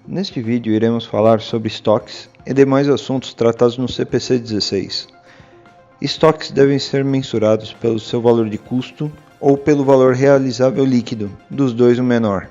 Neste vídeo iremos falar sobre estoques e demais assuntos tratados no CPC 16. Estoques devem ser mensurados pelo seu valor de custo ou pelo valor realizável líquido, dos dois o menor.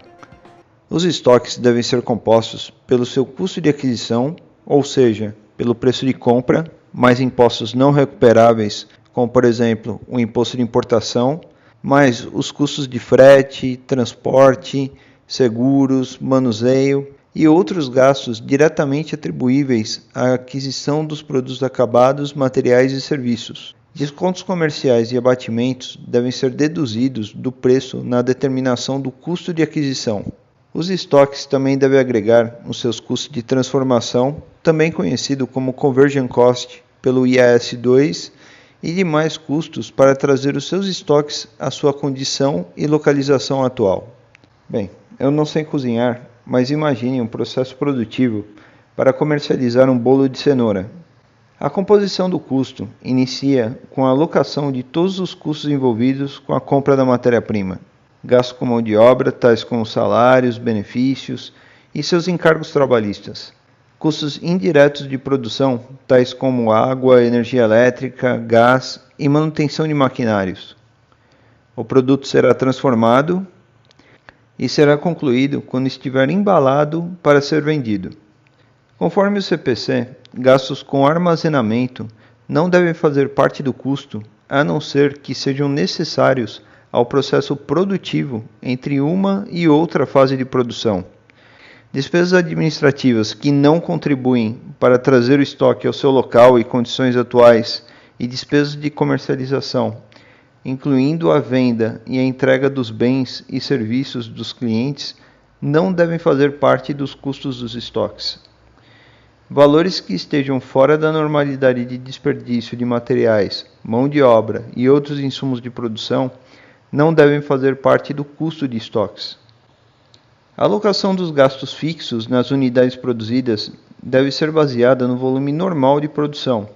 Os estoques devem ser compostos pelo seu custo de aquisição, ou seja, pelo preço de compra, mais impostos não recuperáveis, como por exemplo o imposto de importação, mais os custos de frete, transporte, seguros, manuseio e outros gastos diretamente atribuíveis à aquisição dos produtos acabados, materiais e serviços. Descontos comerciais e abatimentos devem ser deduzidos do preço na determinação do custo de aquisição. Os estoques também devem agregar os seus custos de transformação, também conhecido como Conversion Cost pelo IAS 2, e demais custos para trazer os seus estoques à sua condição e localização atual. Bem, eu não sei cozinhar, mas imagine um processo produtivo para comercializar um bolo de cenoura. A composição do custo inicia com a alocação de todos os custos envolvidos com a compra da matéria-prima. Gastos com mão de obra, tais como salários, benefícios e seus encargos trabalhistas. Custos indiretos de produção, tais como água, energia elétrica, gás e manutenção de maquinários. O produto será transformado e será concluído quando estiver embalado para ser vendido. Conforme o CPC, gastos com armazenamento não devem fazer parte do custo, a não ser que sejam necessários ao processo produtivo entre uma e outra fase de produção. Despesas administrativas que não contribuem para trazer o estoque ao seu local e condições atuais e despesas de comercialização, incluindo a venda e a entrega dos bens e serviços dos clientes, não devem fazer parte dos custos dos estoques. Valores que estejam fora da normalidade de desperdício de materiais, mão de obra e outros insumos de produção não devem fazer parte do custo de estoques. A alocação dos gastos fixos nas unidades produzidas deve ser baseada no volume normal de produção,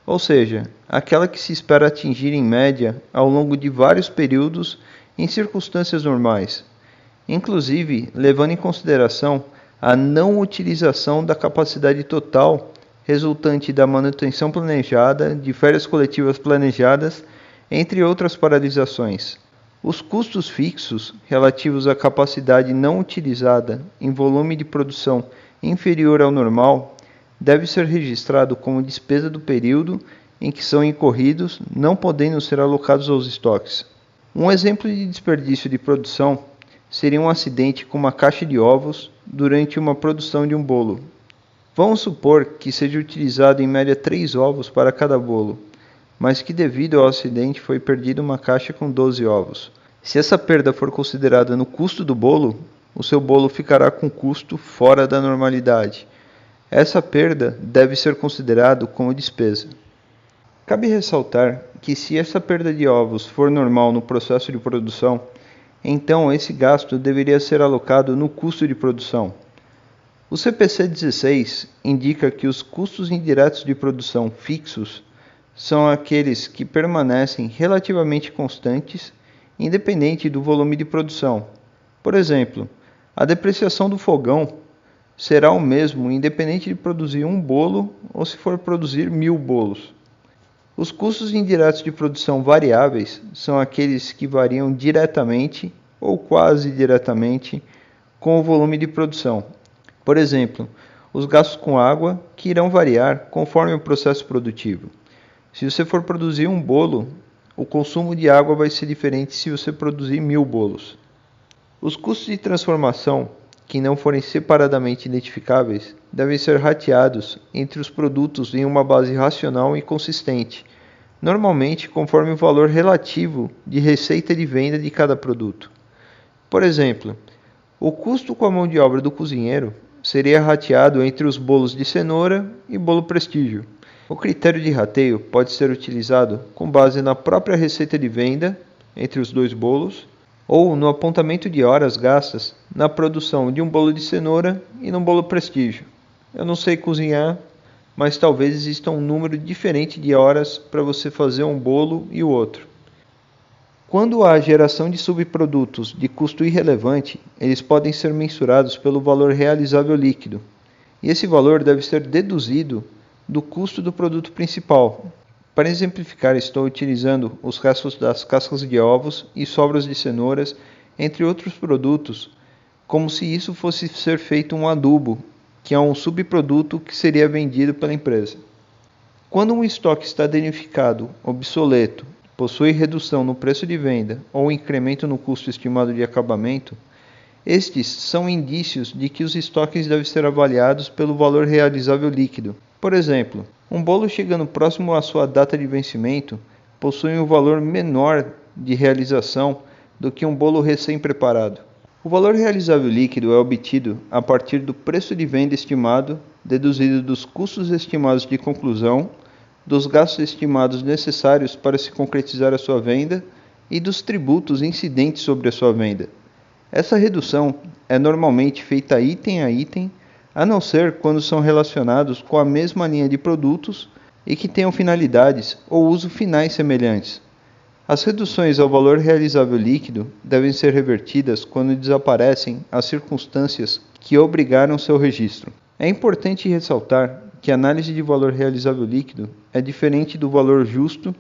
ou seja, aquela que se espera atingir em média ao longo de vários períodos em circunstâncias normais, inclusive levando em consideração a não utilização da capacidade total resultante da manutenção planejada, de férias coletivas planejadas, entre outras paralisações. Os custos fixos relativos à capacidade não utilizada em volume de produção inferior ao normal deve ser registrado como despesa do período em que são incorridos, não podendo ser alocados aos estoques. Um exemplo de desperdício de produção seria um acidente com uma caixa de ovos durante uma produção de um bolo. Vamos supor que seja utilizado em média 3 ovos para cada bolo, mas que devido ao acidente foi perdida uma caixa com 12 ovos. Se essa perda for considerada no custo do bolo, o seu bolo ficará com custo fora da normalidade. Essa perda deve ser considerada como despesa. Cabe ressaltar que se essa perda de ovos for normal no processo de produção, então esse gasto deveria ser alocado no custo de produção. O CPC 16 indica que os custos indiretos de produção fixos são aqueles que permanecem relativamente constantes, independente do volume de produção. Por exemplo, a depreciação do fogão será o mesmo independente de produzir um bolo ou se for produzir 1000 bolos. Os custos indiretos de produção variáveis são aqueles que variam diretamente ou quase diretamente com o volume de produção. Por exemplo, os gastos com água, que irão variar conforme o processo produtivo. Se você for produzir um bolo, o consumo de água vai ser diferente se você produzir 1000 bolos. Os custos de transformação, que não forem separadamente identificáveis, devem ser rateados entre os produtos em uma base racional e consistente, normalmente conforme o valor relativo de receita de venda de cada produto. Por exemplo, o custo com a mão de obra do cozinheiro seria rateado entre os bolos de cenoura e bolo prestígio. O critério de rateio pode ser utilizado com base na própria receita de venda entre os dois bolos ou no apontamento de horas gastas na produção de um bolo de cenoura e num bolo prestígio. Eu não sei cozinhar, mas talvez exista um número diferente de horas para você fazer um bolo e o outro. Quando há geração de subprodutos de custo irrelevante, eles podem ser mensurados pelo valor realizável líquido, e esse valor deve ser deduzido do custo do produto principal. Para exemplificar, estou utilizando os restos das cascas de ovos e sobras de cenouras, entre outros produtos, como se isso fosse ser feito um adubo, que é um subproduto que seria vendido pela empresa. Quando um estoque está danificado, obsoleto, possui redução no preço de venda ou incremento no custo estimado de acabamento, estes são indícios de que os estoques devem ser avaliados pelo valor realizável líquido. Por exemplo, um bolo chegando próximo à sua data de vencimento possui um valor menor de realização do que um bolo recém-preparado. O valor realizável líquido é obtido a partir do preço de venda estimado, deduzido dos custos estimados de conclusão, dos gastos estimados necessários para se concretizar a sua venda e dos tributos incidentes sobre a sua venda. Essa redução é normalmente feita item a item, a não ser quando são relacionados com a mesma linha de produtos e que tenham finalidades ou uso finais semelhantes. As reduções ao valor realizável líquido devem ser revertidas quando desaparecem as circunstâncias que obrigaram seu registro. É importante ressaltar que a análise de valor realizável líquido é diferente do valor justo.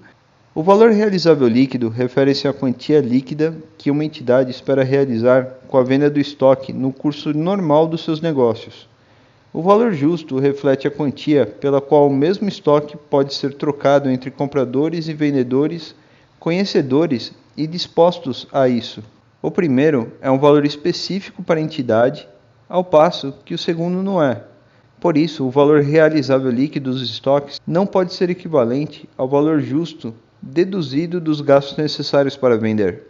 O valor realizável líquido refere-se à quantia líquida que uma entidade espera realizar com a venda do estoque no curso normal dos seus negócios. O valor justo reflete a quantia pela qual o mesmo estoque pode ser trocado entre compradores e vendedores conhecedores e dispostos a isso. O primeiro é um valor específico para a entidade, ao passo que o segundo não é. Por isso, o valor realizável líquido dos estoques não pode ser equivalente ao valor justo deduzido dos gastos necessários para vender.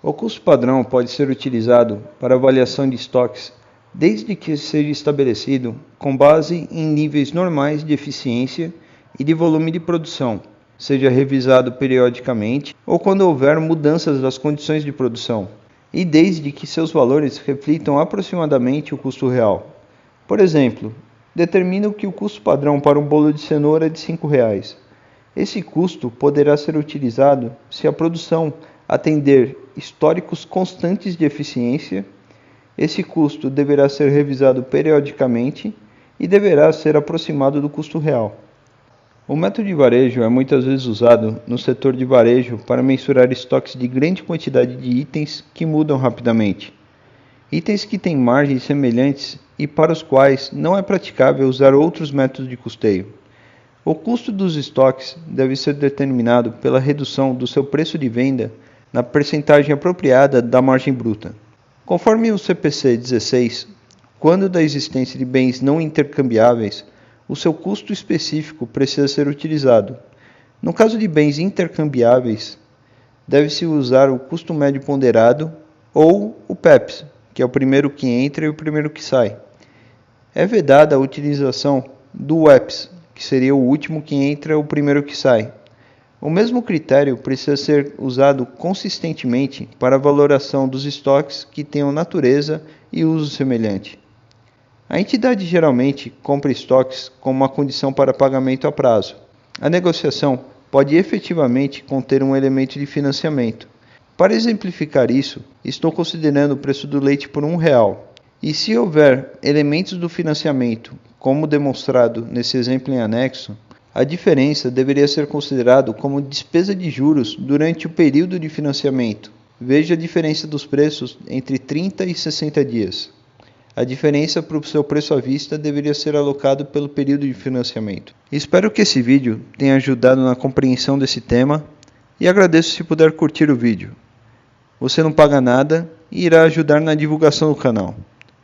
O custo padrão pode ser utilizado para avaliação de estoques desde que seja estabelecido com base em níveis normais de eficiência e de volume de produção, seja revisado periodicamente ou quando houver mudanças das condições de produção, e desde que seus valores reflitam aproximadamente o custo real. Por exemplo, determino que o custo padrão para um bolo de cenoura é de R$ 5,00. Esse custo poderá ser utilizado se a produção atender históricos constantes de eficiência. Esse custo deverá ser revisado periodicamente e deverá ser aproximado do custo real. O método de varejo é muitas vezes usado no setor de varejo para mensurar estoques de grande quantidade de itens que mudam rapidamente. Itens que têm margens semelhantes e para os quais não é praticável usar outros métodos de custeio. O custo dos estoques deve ser determinado pela redução do seu preço de venda na percentagem apropriada da margem bruta. Conforme o CPC 16, quando da existência de bens não intercambiáveis, o seu custo específico precisa ser utilizado. No caso de bens intercambiáveis, deve-se usar o custo médio ponderado ou o PEPS, que é o primeiro que entra e o primeiro que sai. É vedada a utilização do WEPS, que seria o último que entra e o primeiro que sai. O mesmo critério precisa ser usado consistentemente para a valoração dos estoques que tenham natureza e uso semelhante. A entidade geralmente compra estoques como uma condição para pagamento a prazo. A negociação pode efetivamente conter um elemento de financiamento. Para exemplificar isso, estou considerando o preço do leite por R$ 1,00. E se houver elementos do financiamento, como demonstrado nesse exemplo em anexo, a diferença deveria ser considerada como despesa de juros durante o período de financiamento. Veja a diferença dos preços entre 30 e 60 dias. A diferença para o seu preço à vista deveria ser alocado pelo período de financiamento. Espero que esse vídeo tenha ajudado na compreensão desse tema e agradeço se puder curtir o vídeo. Você não paga nada e irá ajudar na divulgação do canal.